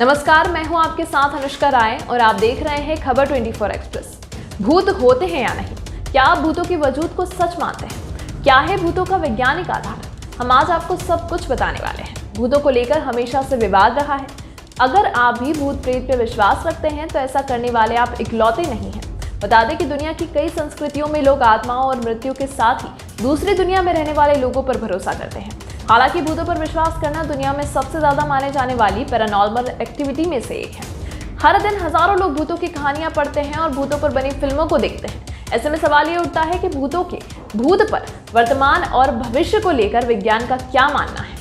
नमस्कार, मैं हूं आपके साथ अनुष्का राय और आप देख रहे हैं खबर 24 एक्सप्रेस। भूत होते हैं या नहीं? क्या आप भूतों के वजूद को सच मानते हैं? क्या है भूतों का वैज्ञानिक आधार? हम आज आपको सब कुछ बताने वाले हैं। भूतों को लेकर हमेशा से विवाद रहा है। अगर आप भी भूत प्रेत पर विश्वास रखते हैं तो ऐसा करने वाले आप इकलौते नहीं हैं। बता दें कि दुनिया की कई संस्कृतियों में लोग आत्माओं और मृत्यु के साथ ही दूसरी दुनिया में रहने वाले लोगों पर भरोसा करते हैं। हालांकि भूतों पर विश्वास करना दुनिया में सबसे ज्यादा माने जाने वाली पैरानॉर्मल एक्टिविटी में से एक है। हर दिन हजारों लोग भूतों की कहानियां पढ़ते हैं और भूतों पर बनी फिल्मों को देखते हैं। ऐसे में सवाल ये उठता है कि भूत पर वर्तमान और भविष्य को लेकर विज्ञान का क्या मानना है।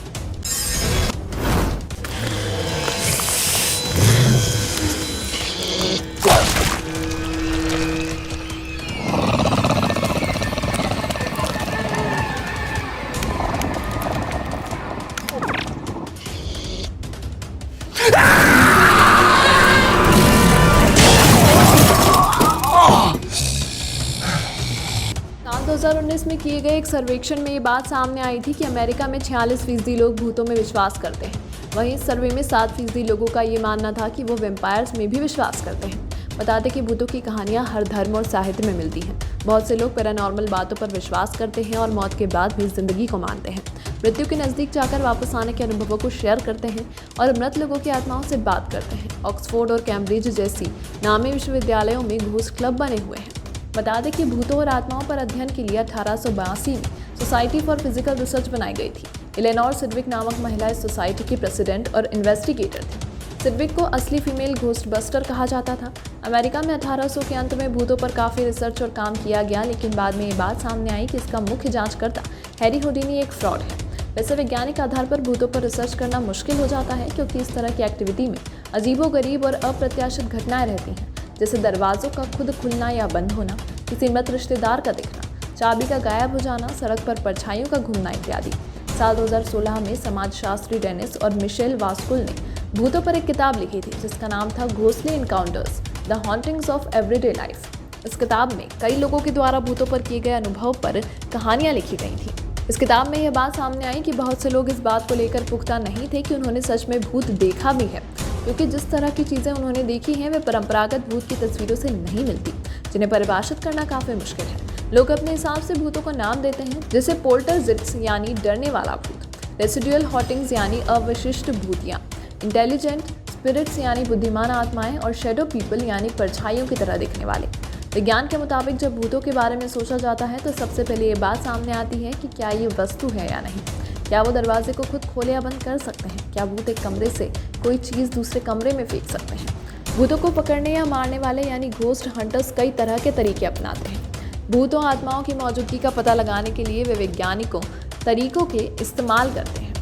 साल 2019 में किए गए एक सर्वेक्षण में ये बात सामने आई थी कि अमेरिका में 46% लोग भूतों में विश्वास करते हैं। वहीं इस सर्वे में 7% लोगों का ये मानना था कि वो वैम्पायर्स में भी विश्वास करते हैं। बता दें कि भूतों की कहानियां हर धर्म और साहित्य में मिलती हैं। बहुत से लोग पैरानॉर्मल बातों पर विश्वास करते हैं और मौत के बाद भी जिंदगी को मानते हैं। मृत्यु के नज़दीक जाकर वापस आने के अनुभवों को शेयर करते हैं और मृत लोगों की आत्माओं से बात करते हैं। ऑक्सफोर्ड और कैम्ब्रिज जैसी नामी विश्वविद्यालयों में घोस्ट क्लब बने हुए हैं। बता दें कि भूतों और आत्माओं पर अध्ययन के लिए 1882 में सोसाइटी फॉर फिजिकल रिसर्च बनाई गई थी। इलेनोर सिडविक नामक महिला इस सोसाइटी की प्रेसिडेंट और इन्वेस्टिगेटर थी। सिडविक को असली फीमेल घोस्ट बस्टर कहा जाता था। अमेरिका में 1800 के अंत में भूतों पर काफ़ी रिसर्च और काम किया गया, लेकिन बाद में ये बात सामने आई कि इसका मुख्य जांचकर्ता हैरी हुडिनी एक फ्रॉड है। वैसे वैज्ञानिक आधार पर भूतों पर रिसर्च करना मुश्किल हो जाता है, क्योंकि इस तरह की एक्टिविटी में अजीबोगरीब और अप्रत्याशित घटनाएं रहती हैं, जैसे दरवाजों का खुद खुलना या बंद होना, किसी मृत रिश्तेदार का दिखना, चाबी का गायब हो जाना, सड़क पर परछाइयों का घूमना इत्यादि। साल 2016 में समाजशास्त्री डेनिस और मिशेल वास्कुल ने भूतों पर एक किताब लिखी थी जिसका नाम था ghostly encounters the hauntings of everyday life. इस किताब में कई लोगों के द्वारा भूतों पर किए गए अनुभव पर कहानियां लिखी गई थी। इस किताब में यह बात सामने आई कि बहुत से लोग इस बात को लेकर पुख्ता नहीं थे कि उन्होंने सच में भूत देखा भी है, क्योंकि जिस तरह की चीज़ें उन्होंने देखी हैं वे परंपरागत भूत की तस्वीरों से नहीं मिलती, जिन्हें परिभाषित करना काफ़ी मुश्किल है। लोग अपने हिसाब से भूतों को नाम देते हैं, जैसे पोल्टरजिट्स यानी डरने वाला भूत, रेसिडुअल हॉटिंग्स यानी अवशिष्ट भूतियाँ, इंटेलिजेंट स्पिरिट्स यानी बुद्धिमान आत्माएं, और शेडो पीपल यानी परछाइयों की तरह दिखने वाले। विज्ञान के मुताबिक जब भूतों के बारे में सोचा जाता है तो सबसे पहले ये बात सामने आती है कि क्या ये वस्तु है या नहीं। क्या वो दरवाजे को खुद खोले या बंद कर सकते हैं? क्या भूत एक कमरे से कोई चीज़ दूसरे कमरे में फेंक सकते हैं? भूतों को पकड़ने या मारने वाले यानी घोस्ट हंटर्स कई तरह के तरीके अपनाते हैं। भूतों आत्माओं की मौजूदगी का पता लगाने के लिए वे वैज्ञानिकों तरीकों के इस्तेमाल करते हैं।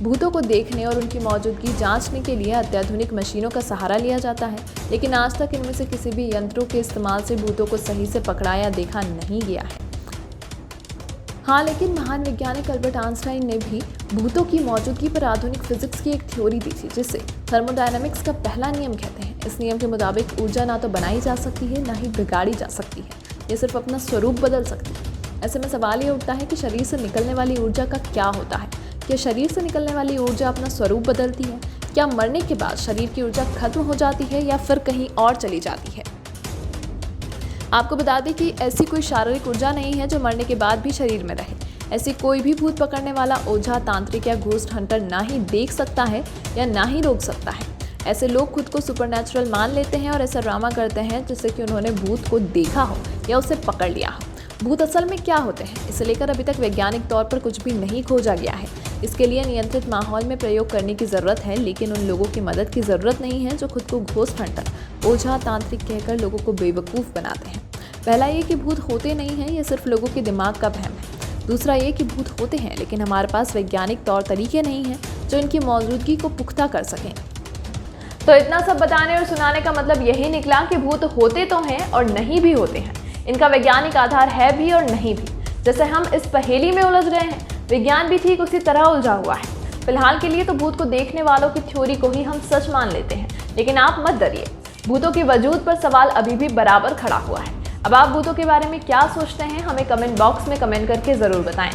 भूतों को देखने और उनकी मौजूदगी जांचने के लिए अत्याधुनिक मशीनों का सहारा लिया जाता है, लेकिन आज तक इनमें से किसी भी यंत्रों के इस्तेमाल से भूतों को सही से पकड़ा या देखा नहीं गया है। हाँ, लेकिन महान वैज्ञानिक अल्बर्ट आइंस्टाइन ने भी भूतों की मौजूदगी पर आधुनिक फिजिक्स की एक थ्योरी दी थी, जिसे थर्मोडायनामिक्स का पहला नियम कहते हैं। इस नियम के मुताबिक ऊर्जा ना तो बनाई जा सकती है, ना ही बिगाड़ी जा सकती है, ये सिर्फ अपना स्वरूप बदल सकती है। ऐसे में सवाल ये उठता है कि शरीर से निकलने वाली ऊर्जा का क्या होता है? क्या शरीर से निकलने वाली ऊर्जा अपना स्वरूप बदलती है? क्या मरने के बाद शरीर की ऊर्जा खत्म हो जाती है या फिर कहीं और चली जाती है? आपको बता दें कि ऐसी कोई शारीरिक ऊर्जा नहीं है जो मरने के बाद भी शरीर में रहे। ऐसी कोई भी भूत पकड़ने वाला ओझा, तांत्रिक या घोस्ट हंटर ना ही देख सकता है या ना ही रोक सकता है। ऐसे लोग खुद को सुपरनैचुरल मान लेते हैं और ऐसा ड्रामा करते हैं जैसे कि उन्होंने भूत को देखा हो या उसे पकड़ लिया हो। भूत असल में क्या होते हैं, इसे लेकर अभी तक वैज्ञानिक तौर पर कुछ भी नहीं खोजा गया है। इसके लिए नियंत्रित माहौल में प्रयोग करने की ज़रूरत है, लेकिन उन लोगों की मदद की ज़रूरत नहीं है जो खुद को घोस्ट हंटर, ओझा, तांत्रिक कहकर लोगों को बेवकूफ़ बनाते हैं। पहला ये कि भूत होते नहीं हैं, ये सिर्फ लोगों के दिमाग का वहम है। दूसरा ये कि भूत होते हैं, लेकिन हमारे पास वैज्ञानिक तौर तरीके नहीं हैं जो इनकी मौजूदगी को पुख्ता कर सकें। तो इतना सब बताने और सुनाने का मतलब यही निकला कि भूत होते तो हैं और नहीं भी होते हैं। इनका वैज्ञानिक आधार है भी और नहीं भी। जैसे हम इस पहेली में उलझ रहे हैं, विज्ञान भी ठीक उसी तरह उलझा हुआ है। फिलहाल के लिए तो भूत को देखने वालों की थ्योरी को ही हम सच मान लेते हैं, लेकिन आप मत डरिए, भूतों के वजूद पर सवाल अभी भी बराबर खड़ा हुआ है। अब आप भूतों के बारे में क्या सोचते हैं, हमें कमेंट बॉक्स में कमेंट करके ज़रूर बताएं।